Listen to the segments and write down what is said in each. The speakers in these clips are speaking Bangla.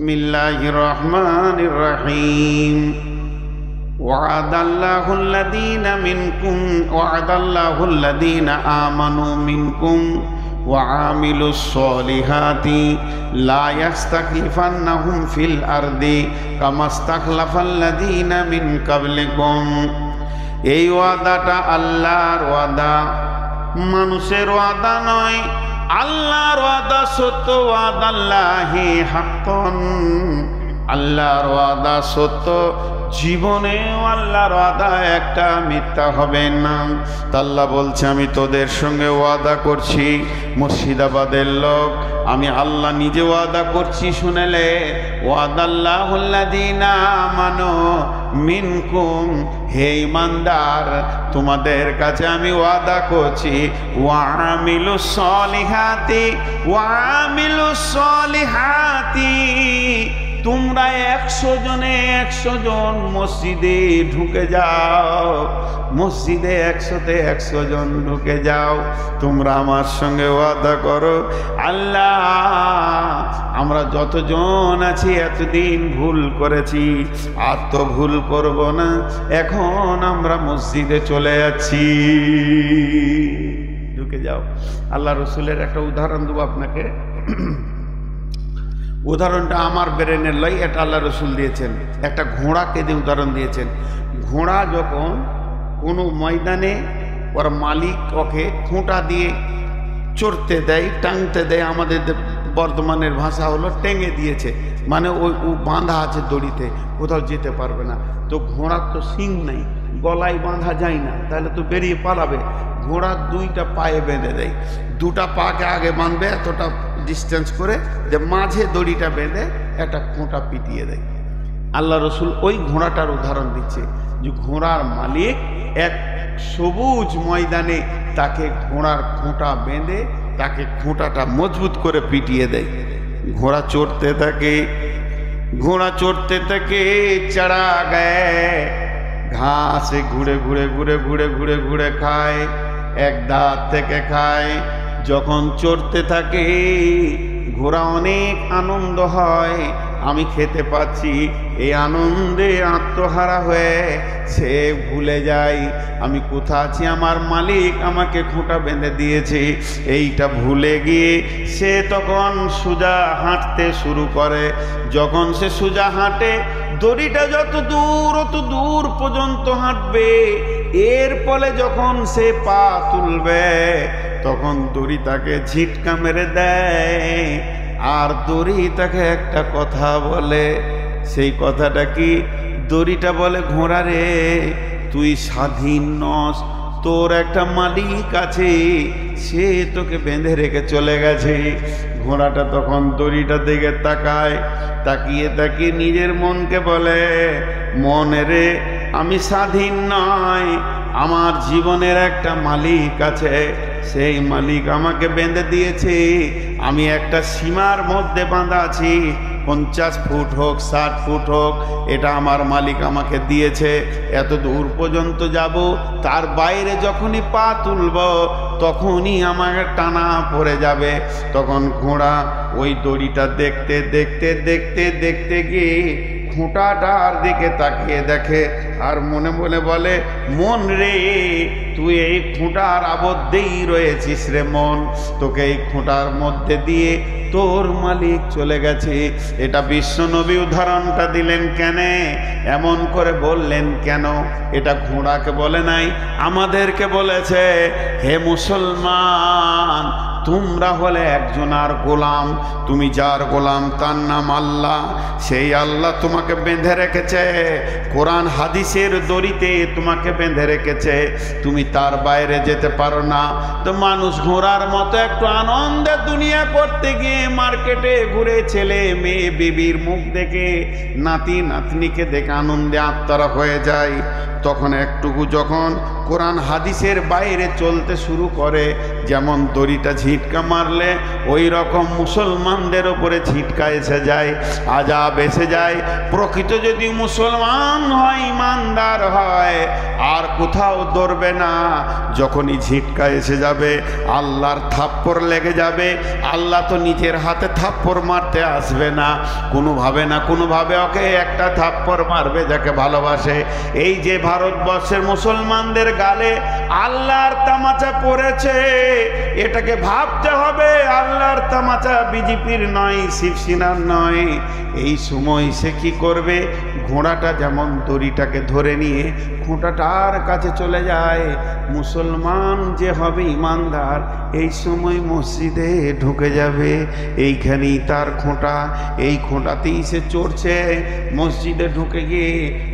বিসমিল্লাহির রহমানির রহিম। ওয়াদাল্লাহুল্লাযীনা আমানু মিনকুম ওয়া আমিলুস সলিহাতি লা ইস্তাখলিফান্নাহুম ফিল আরদি কামা ইস্তাখলাফাল্লাযীনা মিন কাবলিকুম। এই ওয়াদাটা আল্লাহর ওয়াদা, মানুষের ওয়াদা নয়। আল্লাহর ওয়াদা সত্য, ওয়াদাল্লাহি হাক্কান, আল্লাহর ওয়াদা সত্য। জীবনেও আল্লাহর ওয়াদা একটা মিথ্যা হবে না। আল্লাহ বলছে, আমি তোদের সঙ্গে ওয়াদা করছি, মুর্শিদাবাদের লোক, আমি আল্লাহ নিজে ওয়াদা করছি। শুনেলে, ওয়াদাল্লাহুল্লাযীনা আমানু মিনকুম, হে ঈমানদার, তোমাদের কাছে আমি ওয়াদা করছি, ওয়া আমিলুস সলিহাতি, ওয়া আমিলুস সলিহাতি, তোমরা 100 জনে 100 জন মসজিদে ঢুকে যাও, মসজিদে 100তে 100 জন ঢুকে যাও। তোমরা আমার সঙ্গে ওয়াদা করো, আল্লাহ আমরা যতজন আছি এতদিন ভুল করেছি, আর তো ভুল করব না। এখন আমরা মসজিদে চলে যাচ্ছি, ঢুকে যাও। আল্লাহ রসুলের একটা উদাহরণ দেবো আপনাকে। উদাহরণটা আমার ব্রেনের লয়, এটা আল্লাহ রসুল দিয়েছেন। একটা ঘোড়াকে দিয়ে উদাহরণ দিয়েছেন। ঘোড়া যখন কোনো ময়দানে ওর মালিক ওকে খুঁটা দিয়ে চড়তে দেয়, টাঙতে দেয়, আমাদের বর্ধমানের ভাষা হলো টেঙে দিয়েছে, মানে ওই বাঁধা আছে দড়িতে, কোথাও যেতে পারবে না। তো ঘোড়ার তো শিং নেই, গলায় বাঁধা যায় না, তাহলে তো বেরিয়ে পালাবে। ঘোড়ার 2টা পায়ে বেঁধে দেয়, 2টা পাকে আগে বাঁধবে এতটা ডিস্টেন্স করে, যে মাঝে দড়িটা বেঁধে একটা খুঁটা পিটিয়ে দেয়। আল্লাহ রসুল ওই ঘোড়াটার উদাহরণ দিচ্ছে, যে ঘোড়ার মালিক এক সবুজ ময়দানে তাকে ঘোড়ার খুঁটা বেঁধে তাকে খুঁটাটা মজবুত করে পিটিয়ে দেয়। ঘোড়া চড়তে থাকে, ঘোড়া চড়তে থাকে, চড়া গায়ে ঘাসে ঘুরে ঘুরে ঘুরে ঘুরে ঘুরে ঘুরে খায়, এক দাঁত থেকে খায়। যখন চড়তে থাকে ঘোড়া অনেক আনন্দ হয়, আমি খেতে পাচ্ছি। এই আনন্দে আত্মহারা হয়ে সে ভুলে যায় আমি কোথা আছি, আমার মালিক আমাকে খুঁটা বেঁধে দিয়েছে। এইটা ভুলে গিয়ে সে তখন সোজা হাঁটতে শুরু করে। যখন সে সোজা হাঁটে, দড়িটা যত দূর পর্যন্ত হাঁটবে, এর ফলে যখন সে পা তুলবে তখন দড়ি তাকে ঝিটকা মেরে দেয়। আর দড়ি তাকে একটা কথা বলে, সেই কথাটা কি? দড়িটা বলে, ঘোড়া রে, তুই স্বাধীন নস, তোর একটা মালিক আছে, সে তোকে বেঁধে রেখে চলে গেছে। ঘোড়াটা তখন দড়িটা দিকে তাকায়, তাকিয়ে তাকিয়ে নিজের মনকে বলে, মনে রে, আমি স্বাধীন নয়, আমার জীবনের একটা মালিক আছে, সেই মালিক আমাকে বেঁধে দিয়েছে। আমি একটা সীমার মধ্যে বাঁধা আছি, 50 ফুট হোক 60 ফুট হোক, এটা আমার মালিক আমাকে দিয়েছে। এত দূর পর্যন্ত যাব, তার বাইরে যখনই পা তুলব তখনই আমাকে টানা পড়ে যাবে। তখন ঘোড়া ওই দড়িটা দেখতে দেখতে দেখতে দেখতে গিয়ে খুঁটাটার দিকে তাকিয়ে দেখে, আর মনে মনে বলে, মন রে, তুই এই খুঁটার আবদ্ধেই রয়েছিস রে মন, তোকে এই খুঁটার মধ্যে দিয়ে তোর মালিক চলে গেছে। এটা বিশ্বনবী উদাহরণটা দিলেন কেন, এমন করে বললেন কেন? এটা ঘোড়াকে বলে নাই, আমাদেরকে বলেছে, হে মুসলমান, তোমরা হলে একজনার গোলাম, তুমি যার গোলাম তার নাম আল্লাহ। সেই আল্লাহ তোমাকে বেঁধে রেখেছে, কোরআন হাদিসের দড়িতে তোমাকে বেঁধে রেখেছে, তুমি তার বাইরে যেতে পারো না। তো মানুষ ঘোড়ার মতো একটু আনন্দে দুনিয়া করতে গিয়ে মার্কেটে ঘুরে ছেলে মেয়ে বিবির মুখ দেখে, নাতি নাতনিকে দেখে আনন্দে আত্মারা হয়ে যায়। তখন একটুকু যখন কোরআন হাদিসের বাইরে চলতে শুরু করে, যেমন দড়িটা ঝিটকা মারলে ওই রকম মুসলমানদের ওপরে ছিটকা এসে যায়, আযাব এসে যায়। প্রকৃত যদি মুসলমান হয়, ইমানদার হয়, আর কোথাও দৌড়বে না। যখনই ঝিটকা এসে যাবে, আল্লাহর থাপ্পড় লেগে যাবে। আল্লাহ তো নিজের হাতে থাপ্পড় মারতে আসবে না, কোনোভাবে না কোনোভাবে ওকে একটা থাপ্পড় মারবে যাকে ভালোবাসে। এই যে ভারতবর্ষের মুসলমানদের গালে আল্লাহর তামাচা পড়েছে, এটাকে ভাবতে হবে আল্লাহর তামাচা, বিজেপির নয়, শিবসেনার নয়। এই সময় সে কি করবে? ঘোড়াটা যেমন দড়িটাকে ধরে নিয়ে খুঁটাটার কাছে চলে যায়। মুসলমান যে হবে ইমানদার, এই সময় মসজিদে ঢুকে যাবে। এইখানেই তার খোঁটা, এই খোঁটাতেই সে চড়ছে। মসজিদে ঢুকে গিয়ে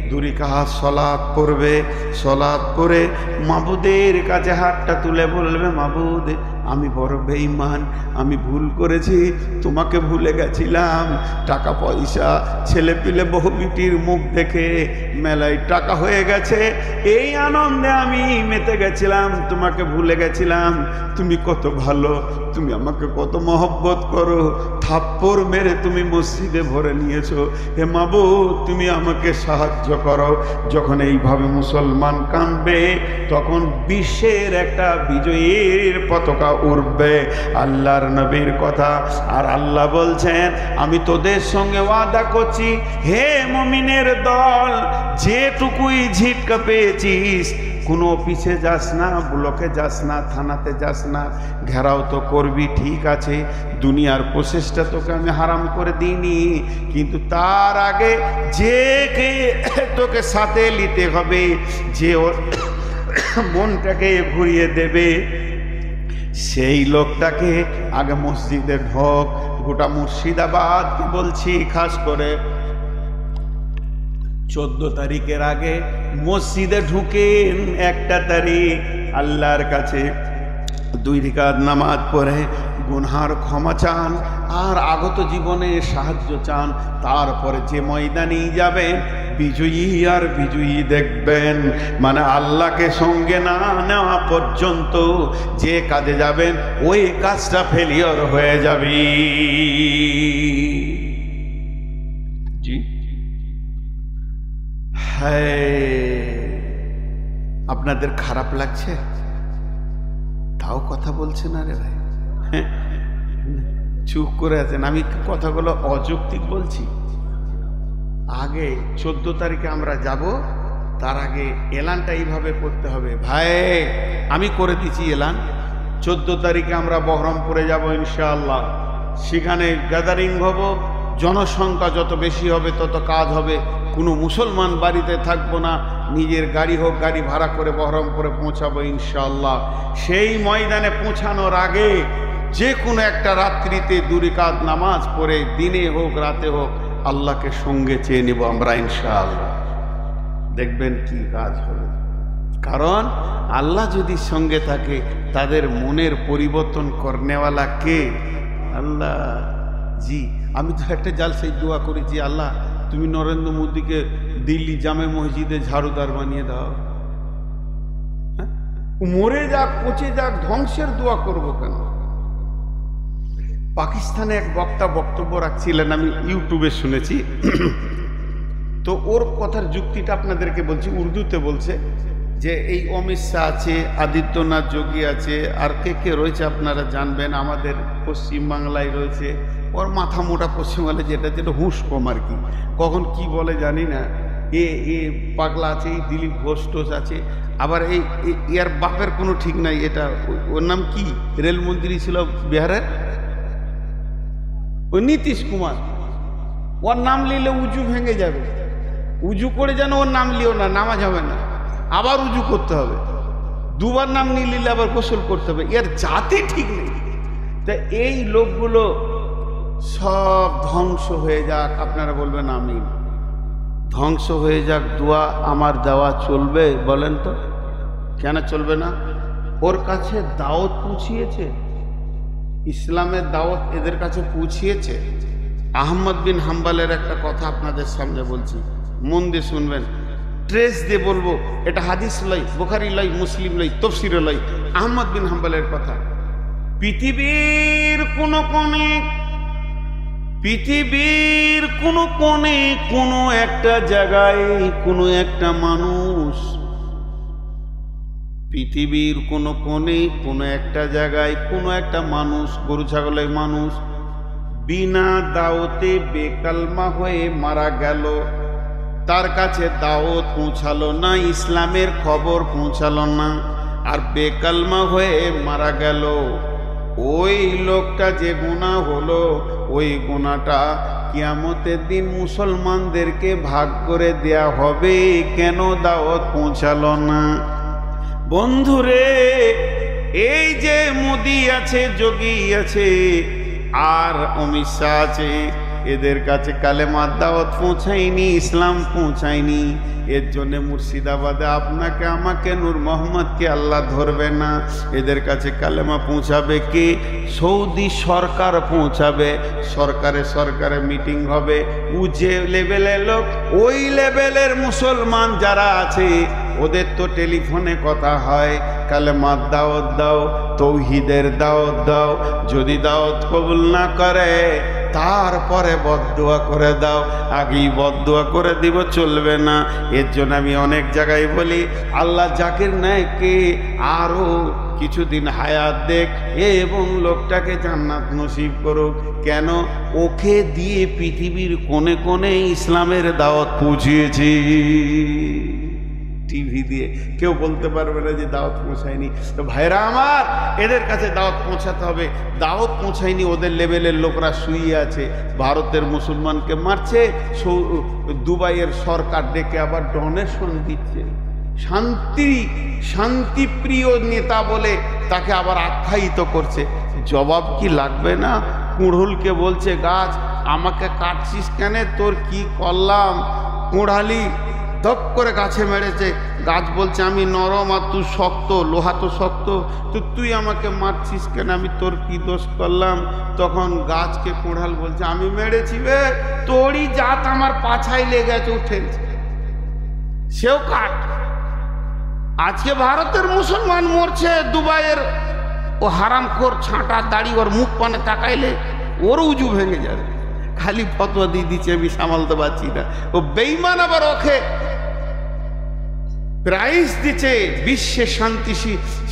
দুই রাকাত সালাত পড়বে। সালাত পড়ে মাবুদের কাছে হাতটা তুলে বলবে, মাবুদ আমি বড় বেঈমান, আমি ভুল করেছি, তোমাকে ভুলে গেছিলাম। টাকা পয়সা, ছেলে পিলে, বহু বিটির মুখ দেখে মেলায় টাকা হয়ে গেছে, এই আনন্দে আমি মেতে গেছিলাম, তোমাকে ভুলে গেছিলাম। তুমি কত ভালো, তুমি আমাকে কত মহব্বত করো, থাপ্পড় মেরে তুমি মসজিদে ভরে নিয়েছো। হে মাবুদ তুমি আমাকে সাহায্য করো। যখন এইভাবে মুসলমান কাঁদবে, তখন বিশ্বের একটা বিজয়ের পতাকা উড়বে। আল্লাহর নবীর কথা। আর আল্লাহ বলছেন, আমি তোদের সঙ্গে ওয়াদা করছি, হে মুমিনের দল, যেটুকুই ঝিটকা পেয়েছিস, কোনো অফিসে যাস না, ব্লকে যাস না, থানাতে যাস না, ঘেরাও তো করবি, ঠিক আছে, দুনিয়ার প্রচেষ্টা তোকে আমি হারাম করে দিইনি, কিন্তু তার আগে যে কে তোকে সাথে নিতে হবে, যে ওর মনটাকে ঘুরিয়ে দেবে, সেই লোকটাকে আগে মসজিদে ঢোক। গোটা মুর্শিদাবাদকে বলছি, খাস করে 14 তারিখের আগে মসজিদে ঢুকেন। 1 তারিখ আল্লাহর কাছে 2 রাকাত নামাজ পড়ে গুনহার ক্ষমা চান আর আগত জীবনে সাহায্য চান। তারপরে যে ময়দানেই যাবেন, বিজয়ী আর বিজয়ী দেখবেন। মানে আল্লাহকে সঙ্গে না নেওয়া পর্যন্ত যে কাজে যাবেন, ওই কাজটা ফেলিওর হয়ে যাবে। জি হ্যাঁ, আপনাদের খারাপ লাগছে? তাও কথা বলছেন? আরে ভাই চুপ করে আছেন। আমি কথাগুলো অযৌক্তিক বলছি? আগে 14 তারিখে আমরা যাব, তার আগে এলানটা এইভাবে করতে হবে। ভাই আমি করে দিচ্ছি এলান, 14 তারিখে আমরা বহরমপুরে যাব ইনশাআল্লাহ। সেখানে গ্যাদারিং হব, জনসংখ্যা যত বেশি হবে তত কাজ হবে। কোনো মুসলমান বাড়িতে থাকবো না, নিজের গাড়ি হোক, গাড়ি ভাড়া করে বহরমপুরে পৌঁছাবো ইনশাআল্লাহ। সেই ময়দানে পৌঁছানোর আগে যে কোনো একটা রাত্রিতে 2 রাকাত নামাজ পড়ে, দিনে হোক রাতে হোক, আল্লাহকে সঙ্গে চেয়ে নেব আমরা ইনশাআল্লাহ। দেখবেন কি কাজ হবে। কারণ আল্লাহ যদি সঙ্গে থাকে, তাদের মনের পরিবর্তন করনেওয়ালা কে? আল্লাহ। জি আমি তো একটা জালসায় দোয়া করেছি, আল্লাহ তুমি নরেন্দ্র মোদীকে দিল্লি জামে মসজিদে ঝাড়ুদার বানিয়ে দাও। হ্যাঁ, মরে যাক, পচে যাক, ধ্বংসের দোয়া করব কেন? পাকিস্তানে এক বক্তা বক্তব্য রাখছিলেন, আমি ইউটিউবে শুনেছি। তো ওর কথার যুক্তিটা আপনাদেরকে বলছি, উর্দুতে বলছে যে এই অমিত শাহ আছে, আদিত্যনাথ যোগী আছে, আর কে কে রয়েছে আপনারা জানবেন, আমাদের পশ্চিমবাংলায় রয়েছে। ওর মাথা মোটা পশ্চিমবাংলায় যেটা যেটা হুঁশ কম আর কি, কখন কি বলে জানি না। এ পাগলা আছে, এই দিলীপ ঘোষ টোষ আছে, আবার এই ইয়ার বাপের কোনো ঠিক নাই। এটা ওর নাম কি, রেলমন্ত্রী ছিল বিহারের, ওই নীতিশ কুমার। ওর নাম নিলে উজু ভেঙে যাবে, উজু করে যেন ওর নাম লিও না, নামাজ হবে না, আবার উজু করতে হবে, 2 বার নাম নিয়ে নিলে আবার গোসল করতে হবে। এর জাতি ঠিক নেই। তা এই লোকগুলো সব ধ্বংস হয়ে যাক, আপনারা বলবেন আমিন। ধ্বংস হয়ে যাক, দোয়া আমার দেওয়া চলবে? বলেন তো কেন চলবে না? ওর কাছে দাওয়াত পৌঁছিয়েছে, ইসলামের দাওয়াত এদের কাছে পৌঁছিয়েছে। আহমদ বিন হাম্বলের একটা কথা আপনাদের সামনে বলছি, মন দিয়ে শুনবেন, ট্রেস দিয়ে বলবো। এটা হাদিস লই, বুখারী লই, মুসলিম লই, তাফসীর লই, আহমদ বিন হাম্বলের কথা। পৃথিবীর কোনো কোণে কোনো একটা জায়গায় কোনো একটা মানুষ, পৃথিবীর কোনো কোণে কোনো একটা জায়গায় কোনো একটা মানুষ, গরু ছাগলের মানুষ বিনা দাওয়াতে বেকালমা হয়ে মারা গেল। তার কাছে দাওয়াত পৌঁছালো না, ইসলামের খবর পৌঁছালো না, আর বেকালমা হয়ে মারা গেল। ওই লোকটা যে গুনাহ হলো, ওই গুনাহটা কিয়ামতের দিন মুসলমানদেরকে ভাগ করে দেয়া হবে। কেন দাওয়াত পৌঁছালো না? বন্ধুরে, এই যে মোদি আছে, যোগী আছে, আর অমিত শাহ আছে, এদের কাছে কালেমার দাওয়াত পৌঁছায়নি, ইসলাম পৌঁছায়নি। এর জন্য মুর্শিদাবাদে আপনাকে আমাকে নূর মোহাম্মদকে আল্লাহ ধরবে না। এদের কাছে কালেমা পৌঁছাবে কে? সৌদি সরকার পৌঁছাবে। সরকারে মিটিং হবে। ও যে লেভেলের লোক, ওই লেভেলের মুসলমান যারা আছে ওদের তো টেলিফোনে কথা হয়, কালেমার দাওয়াত দাও, তৌহিদের দাওয়াত দাও। যদি দাওয়াত কবুল না করে তারপরে বদদুয়া করে দাও। আগেই বদদুয়া করে দিব চলবে না। এর জন্য আমি অনেক জায়গায় বলি, আল্লাহ জাকির নায়েককে আরো কিছুদিন হায়াত দেখ এবং লোকটাকে জান্নাত নসিব করুক। কেন? ওকে দিয়ে পৃথিবীর কোণে কোণে ইসলামের দাওয়াত পৌঁছিয়েছি। টিভি দিয়ে কেউ বলতে পারবে না যে দাওয়াত পৌঁছায়নি। তো ভাইরা আমার, এদের কাছে দাওয়াত পৌঁছাতে হবে। দাওয়াত পৌঁছায়নি, ওদের লেভেলের লোকরা শুয়ে আছে, ভারতের মুসলমানকে মারছে, দুবাইয়ের সরকার ডেকে আবার ডোনেশন দিচ্ছে। শান্তিপ্রিয় নেতা বলে তাকে আবার আখ্যায়িত করছে। জবাব কি লাগবে না? কুড়ুলকে বলছে, গাছ আমাকে কাটছিস কেন? তোর কি করলাম? কুড়ালি ধপ করে গাছে মেরেছে। গাছ বলছে, আমি নরম আর তুই শক্ত, লোহা তো শক্ত, তো তুই আমাকে মারছিস কেন? আমি তোর কি দোষ করলাম? তখন গাছকে কুড়াল বলছে, আমি মেরেছি বে, তোরই জাত আমার পাছায় লেগেছে, উঠেছে। সেও কাট। আজকে ভারতের মুসলমান মরছে, দুবাইয়ের ও হারামখোর ছাঁটা দাড়ি ওর মুখ পানে তাকাইলে ওর উজু ভেঙে যাবে। খালি ফতোয়া দিয়ে দিচ্ছে, আমি সামালতে পারছি না। ও বেঈমান আবার ওকে প্রাইজ দিচ্ছে, বিশ্বের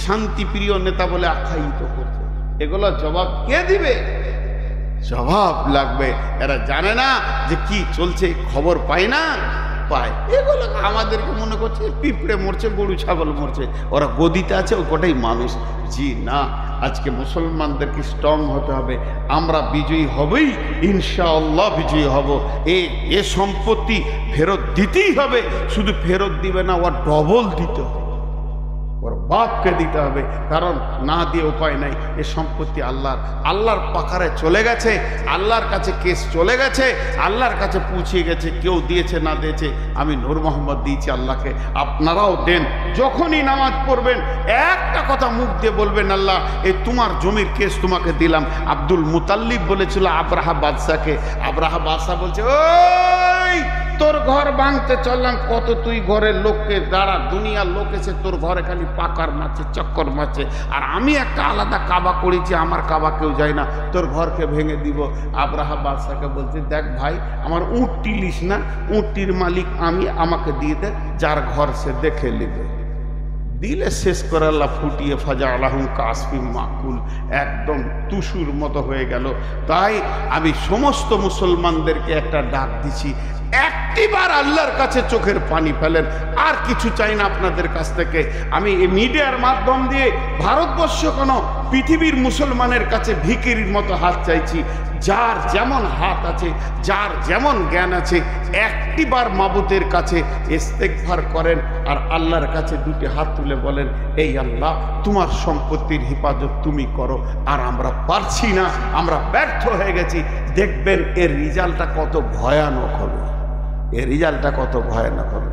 শান্তিপ্রিয় নেতা বলে আখ্যায়িত করছে। এগুলো জবাব কে দিবে? জবাব লাগবে। এরা জানে না যে কি চলছে, খবর পায় না, পায়। এগুলো আমাদেরকে মনে করছে পিঁপড়ে মরছে, গরু ছাগল মরছে, ওরা গদিতে আছে, ও কোটাই মানুষ। জি না, আজকে মুসলমানদেরকে স্ট্রং হতে হবে। আমরা বিজয়ী হবেই, ইনশাআল্লাহ বিজয়ী হব। এ সম্পত্তি ফেরত দিতেই হবে। শুধু ফেরত দিবে না, ওর ডবল দিতে হবে, ওর বাপকে দিতে হবে। কারণ না দিয়ে উপায় নাই। এ সম্পত্তি আল্লাহর পাকারে চলে গেছে, আল্লাহর কাছে কেস চলে গেছে, আল্লাহর কাছে পৌঁছে গেছে। কেউ দিয়েছে না দিয়েছে, আমি নূর মোহাম্মদ দিয়েছি আল্লাহকে, আপনারাও দেন। যখনই নামাজ পড়বেন একটা কথা মুখ দিয়ে বলবেন, আল্লাহ এই তোমার জমির কেস তোমাকে দিলাম। আব্দুল মুতাল্লিব বলেছিল আব্রাহা বাদশাকে, আব্রাহা বাদশা বলছে, ওই তোর ঘর ভাঙতে চললাম, কত তুই ঘরের লোককে দাঁড়া, দুনিয়ার লোক এসে তোর ঘরে খালি পাকার মারছে, চক্কর মারছে, আর আমি একটা আলাদা কাবা করেছি, আমার কাবা কেউ যায় না, তোর ঘরকে ভেঙে দিব। আব্রাহা বাদশাকে বলছে, দেখ ভাই, আমার উটটি লিস না, উটটির মালিক আমি, আমাকে দিয়ে দে, যার ঘর সে দেখে নেবে। দিলে শেষ করে আল্লাহ ফুটিয়ে ফাজা আলাহুম কাসফি মাকুল, একদম তুসুর মতো হয়ে গেল। তাই আমি সমস্ত মুসলমানদেরকে একটা ডাক দিছি, একটিবার আল্লাহর কাছে চোখের পানি ফেলেন। আর কিছু চাই না আপনাদের কাছ থেকে। আমি এই মিডিয়ার মাধ্যম দিয়ে ভারতবর্ষ কেন পৃথিবীর মুসলমানের কাছে ভিখিরির মতো হাত চাইছি। যার যেমন হাত আছে, যার যেমন জ্ঞান আছে, একটিবার মাবুদের কাছে ইস্তেগফার করেন আর আল্লাহর কাছে দুটি হাত তুলে বলেন, এই আল্লাহ তোমার সম্পত্তির হেফাজত তুমি করো, আর আমরা পারছি না, আমরা ব্যর্থ হয়ে গেছি। দেখবেন এর রেজাল্টটা কত ভয়ানক হবে, এর রেজাল্টটা কত ভয়ানক হবে।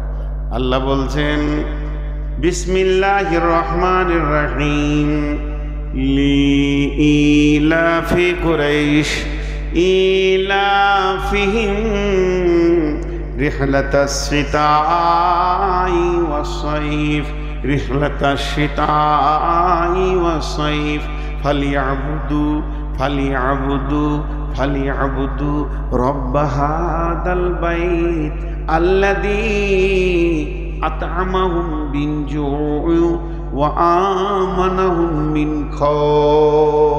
আল্লাহ বলছেন, বিসমিল্লাহির রহমানির রহিম, লিইলাফি কুরাইশ ইলাফিহিম রিহলাতাস শিতাই ওয়াস সাইফ রিহলাতাস শিতাই ওয়াস সাইফ ফালিয়াবুদু রব্ব হাদাল বাইত আল্লাযী আত'আমাহুম মিন জু'ইন ওয়া আমানাহুম মিন খাউফ।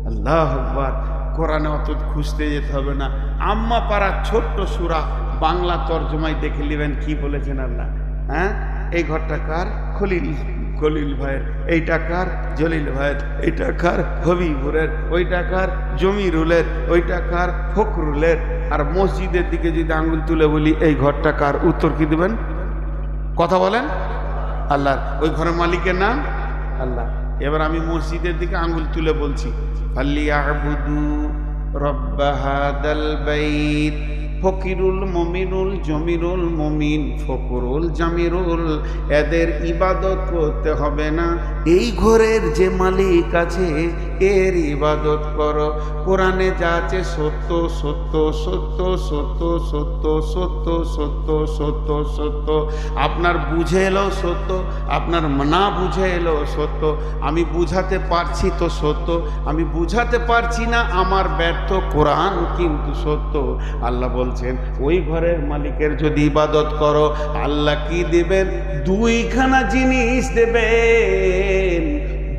আল্লাহু আকবার। কোরআনে অত খুঁজতে যেতে হবে না, আম্মা পাড়া ছোট্ট সূরা বাংলা তর্জমায় দেখে নেবেন কি বলেছেন আল্লাহ। হ্যাঁ, এই ঘরটা কার? খলিল ভাইয়ের, এইটা কার? জলিল ভাইয়ের, এইটা কার? হবিবুরের, ওইটা কার? জমিরুলের, ওইটা কার? ফখরুলের। আর মসজিদের দিকে যদি আঙ্গুল তুলে বলি এই ঘরটা কার, উত্তর কি দিবেন? কথা বলেন। আল্লাহর। ওই ঘরের মালিকের নাম আল্লাহ। এবার আমি মসজিদের দিকে আঙ্গুল তুলে বলছি ফালিয়াবুদু রব্ব হাদাল বাইত। ফকিরুল মমিনুল জমিরুল মমিন ফকরুল জামিরুল, এদের ইবাদত করতে হবে না, এই ঘরের যে মালিক আছে এর ইবাদত করো। কোরআনে যা আছে সত্য সত্য সত্য সত্য সত্য সত্য সত্য সত্য সত্য। আপনার বুঝে এলো সত্য, আপনার না বুঝে এলো সত্য। আমি বুঝাতে পারছি তো সত্য, আমি বুঝাতে পারছি না আমার ব্যর্থ কোরআন কিন্তু সত্য। আল্লাহ বলছেন ওই ঘরের মালিকের যদি ইবাদত করো আল্লাহ কি দেবেন? দুইখানা জিনিস দেবেন,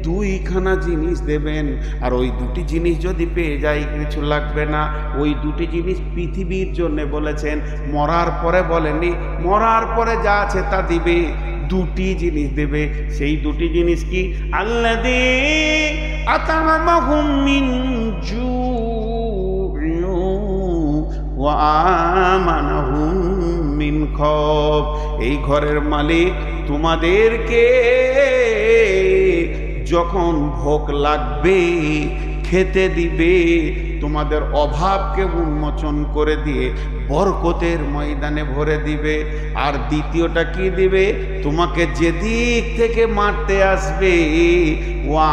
দুইখানা জিনিস দেবেন। আর ওই দুটি জিনিস যদি পেয়ে যাই কিছু লাগবে না। ওই দুটি জিনিস পৃথিবীর জন্য বলেছেন, মরার পরে বলেননি, মরার পরে যা আছে তা দিবে। দুটি জিনিস দেবে, সেই দুটি জিনিস কি? আল্লাযী আত'আমাহুম মিন জু'ইন ওয়া আমানাহুম মিন খাউফ। এই ঘরের মালিক তোমাদেরকে যখন ভোগ লাগবে খেতে দিবে, তোমাদের অভাবকে উন্মোচন করে দিয়ে বরকতের ময়দানে ভরে দিবে। আর দ্বিতীয়টা কি দিবে? তোমাকে যেদিক থেকে মারতে আসবে ওয়া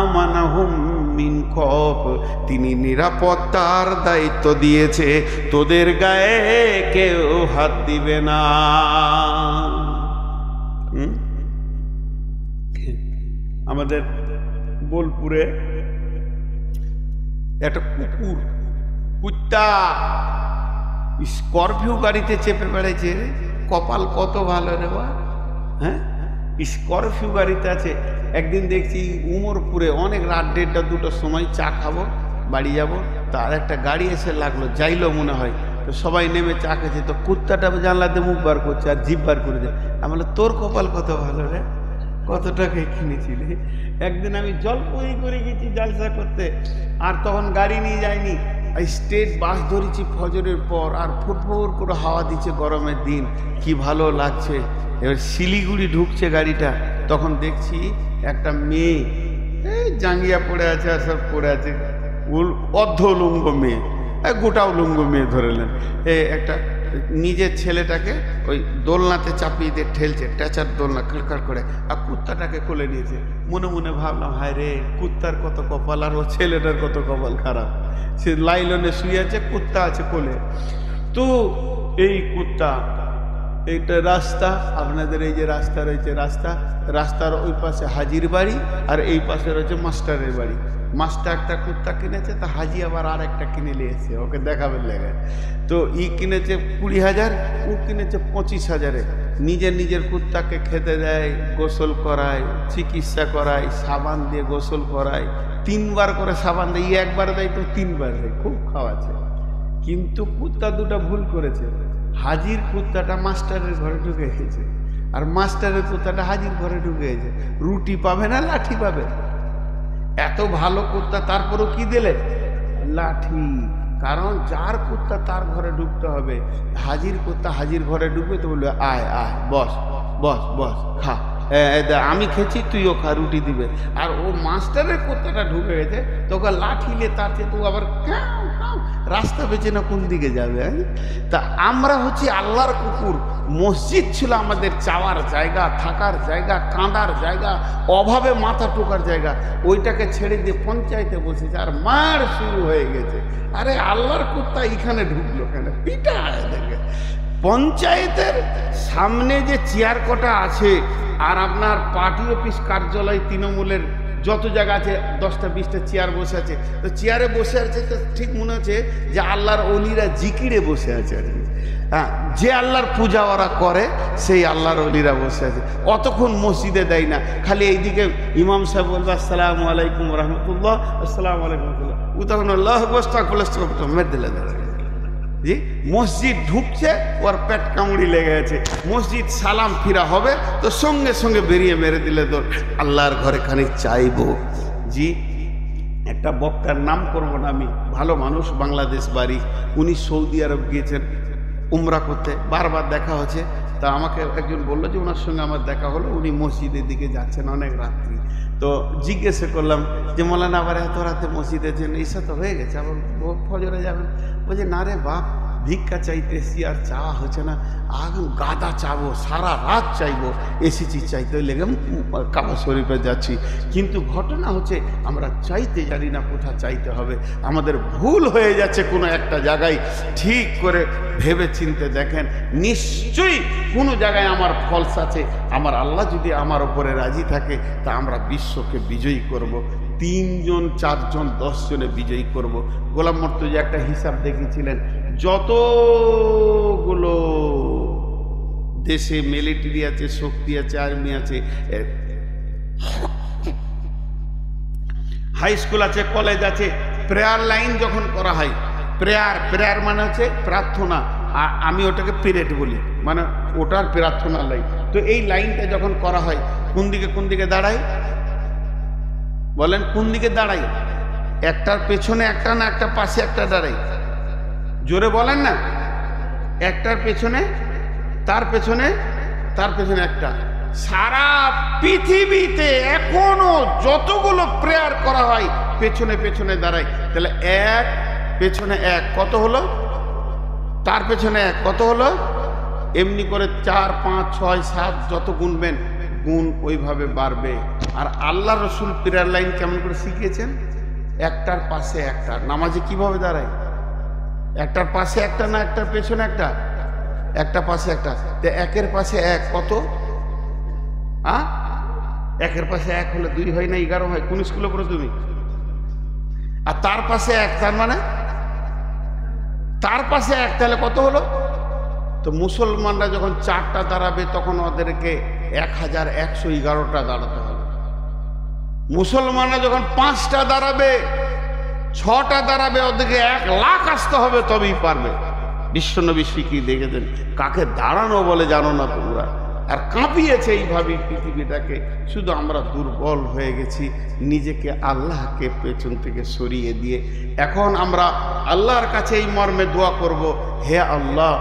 আমানাহুম মিন খাউফ, তিনি নিরাপত্তার দায়িত্ব দিয়েছে, তোদের গায়ে কেউ হাত দিবে না। আমাদের বোলপুরে একটা কুত্তা স্করপিও গাড়িতে চেপে বেড়েছে। কপাল কত ভালো রে বা। হ্যাঁ, স্করপিও গাড়িতে আছে। একদিন দেখছি উমরপুরে অনেক রাত 1:30 2টোর সময় চা খাবো বাড়ি যাব, তার একটা গাড়ি এসে লাগলো, যাইলো মনে হয়। তো সবাই নেমে চা খেয়েছে, তো কুত্তাটা জানলাতে মুখ বার করছে আর জিভ বার করে দেয়। আমি বললাম তোর কপাল কত ভালো রে, কত টাকায় কিনেছিলে? একদিন আমি জলপাই করে গেছি জালসা করতে, আর তখন গাড়ি নিয়ে যাইনি, স্টেট বাস ধরেছি ফজরের পর, আর ফুটফুট করে হাওয়া দিচ্ছে গরমের দিন, কি ভালো লাগছে। এবার শিলিগুড়ি ঢুকছে গাড়িটা, তখন দেখছি একটা মেয়ে এই জাঙ্গিয়া পড়ে আছে আর সব পড়ে আছে, অর্ধ উলঙ্গ মেয়ে, গোটা উলঙ্গ মেয়ে ধরেলেন। একটা নিজের ছেলেটাকে ওই দোলনাতে চাপিয়ে দিয়ে ঠেলছে, ট্যাচার দোলনা খড়খড় করে, আর কুত্তাটাকে কোলে নিয়েছে। মনে মনে ভাবলাম হায় রে, কুত্তার কত কপাল আর ও ছেলেটার কত কপাল খারাপ। সে লাইলনে শুয়ে আছে, কুত্তা আছে কোলে। তো এই কুত্তা, এইটা রাস্তা, আপনাদের এই যে রাস্তা রয়েছে, রাস্তার ওই পাশে হাজির বাড়ি আর এই পাশে রয়েছে মাস্টারের বাড়ি। মাস্টার একটা কুত্তা কিনেছে, তা হাজি আবার আর একটা কিনে নিয়েছে ওকে দেখাবেন লেগে। তো ই কিনেছে 20,000, ও কিনেছে 25,000-এ। নিজের কুত্তাকে খেতে দেয়, গোসল করায়, চিকিৎসা করায়, সাবান দিয়ে গোসল করায়, 3 বার করে সাবান দেয়। একবার দেয় তো 3 বার দেয়, খুব খাওয়াচ্ছে। কিন্তু কুত্তা দুটো ভুল করেছে। হাজির কুত্তাটা মাস্টারের ঘরে ঢুকে গেছে, আর মাস্টারের কুত্তাটা হাজির ঘরে ঢুকে গেছে। রুটি পাবে না লাঠি পাবে? এত ভালো কুত্তা, তারপরও কি দিলে? লাঠি। কারণ যার কুত্তা তার ঘরে ঢুকতে হবে। হাজির কুত্তা হাজির ঘরে ঢুকবে তো বলবে আয় আয়, বস বস বস, খা, আমি খেয়েছি তুইও খা, রুটি দিবে। আর ও মাস্টারের কুত্তাটা ঢুকে গেছে, তোকে লাঠিলে তার চেয়ে তো আবার রাস্তা বেছে না কোন দিকে যাবে। তা আমরা হচ্ছি আল্লাহর কুকুর। মসজিদ ছিল আমাদের চাওয়ার জায়গা, থাকার জায়গা, কাঁদার জায়গা, অভাবে মাথা টোকার জায়গা। ওইটাকে ছেড়ে দিয়ে পঞ্চায়েতে বসেছে আর মার শুরু হয়ে গেছে। আরে আল্লাহর কুত্তা এখানে ঢুকলো কেন? পিটা দেখে পঞ্চায়েতের সামনে যে চেয়ার কটা আছে আর আপনার পার্টি অফিস কার্যালয় তৃণমূলের যত জায়গা আছে 10টা 20টা চেয়ার বসে আছে, তো চেয়ারে বসে আছে তো ঠিক মনে হচ্ছে যে আল্লাহর অলিরা জিকিরে বসে আছে আর কি। হ্যাঁ, যে আল্লাহর পূজা ওরা করে সেই আল্লাহর অলিরা বসে আছে। অতক্ষণ মসজিদে দেয় না, খালি এইদিকে ইমাম সাহেব বলবে আসসালামু আলাইকুম রহমতুল্লাহ, আসসালামু আলাইকুম রহমতুল্লাহ, ও তখন আল্লাহ মেরে দিলে জি মসজিদ ঢুকছে, ওর পেট কামড়ি লেগে গেছে, মসজিদ সালাম ফিরা হবে তো সঙ্গে সঙ্গে বেরিয়ে মেরে দিলে তোর আল্লাহর ঘরে খানিক চাইবো। জি একটা বক্তার নাম করবো না আমি, ভালো মানুষ, বাংলাদেশ বাড়ি, উনি সৌদি আরব গিয়েছেন উমরা করতে, বারবার দেখা হচ্ছে। তা আমাকে একজন বললো যে ওনার সঙ্গে আমার দেখা হলো, উনি মসজিদের দিকে যাচ্ছেন অনেক রাত্রি। তো জিজ্ঞেস করলাম যে মৌলানা আবার এত রাতে মসজিদের জন্য ঈশা তো হয়ে গেছে, আবার ফজরে যাবেন? বলছে না রে বাপ, ভিক্ষা চাইতেছি আর চাওয়া হচ্ছে না, এখন গাদা চাবো, সারা রাত চাইবো, এসেছি চাইতে লেগে কাবা শরীফে যাচ্ছি। কিন্তু ঘটনা হচ্ছে আমরা চাইতে জানি না কোথা চাইতে হবে, আমাদের ভুল হয়ে যাচ্ছে কোনো একটা জায়গায়। ঠিক করে ভেবে চিনতে দেখেন, নিশ্চয়ই কোনো জায়গায় আমার ফলস আছে। আমার আল্লাহ যদি আমার ওপরে রাজি থাকে তা আমরা বিশ্বকে বিজয়ী করব। 3 জন 4 জন 10 জনে বিজয়ী করব। গোলাম মর্তুজা একটা হিসাব দেখিয়েছিলেন, যতগুলো দেশে মিলিটারি আছে, শক্তি আছে, আর্মি আছে, হাই স্কুল আছে, কলেজ আছে, প্রেয়ার লাইন যখন করা হয়, প্রেয়ার মানে হচ্ছে প্রার্থনা, আর আমি ওটাকে পিরিয়ড বলি, মানে ওটার প্রার্থনা লাইন। তো এই লাইনটা যখন করা হয় কোন দিকে দাঁড়ায় বলেন? কোন দিকে দাঁড়াই? একটার পেছনে একটা না একটা পাশে একটা দাঁড়াই? জোরে বলেন না। একটার পেছনে, তার পেছনে, তার পেছনে একটা। সারা পৃথিবীতে এখনো যতগুলো প্রেয়ার করা হয় পেছনে পেছনে দাঁড়ায়, তাহলে এক পেছনে এক কত হলো? তার পেছনে এক কত হলো? এমনি করে 4 5 6 7 যত গুনবেন গুণ ওইভাবে বাড়বে। আর আল্লাহ রসুল প্রেয়ার লাইন কেমন করে শিখিয়েছেন? একটার পাশে একটা। নামাজে কিভাবে দাঁড়ায়? একটার পাশে একটা না একটার পেছনে একটা? একটা পাশে একটা। তো একের পাশে এক কত? একের পাশে এক হলে 2 হয় না 11 হয়? কোন স্কুলে পড়ো তুমি? আর তার পাশে এক, তার মানে তার পাশে এক, তাহলে কত হলো? তো মুসলমানরা যখন 4টা দাঁড়াবে তখন ওদেরকে 1111টা দাঁড়াতে হবে। মুসলমানরা যখন 5টা দাঁড়াবে, 6টা দাঁড়াবে, ওদেরকে 1 লাখ আসতে হবে তবেই পারবে। বিশ্বনবী শিখিয়ে দেখেছেন, কাকে দাঁড়ানো বলে জানো না তোমরা। আর কাঁপিয়েছে এইভাবে পৃথিবীটাকে। শুধু আমরা দুর্বল হয়ে গেছি, নিজেকে আল্লাহকে পেছন থেকে সরিয়ে দিয়ে। এখন আমরা আল্লাহর কাছে এই মর্মে দোয়া করব, হে আল্লাহ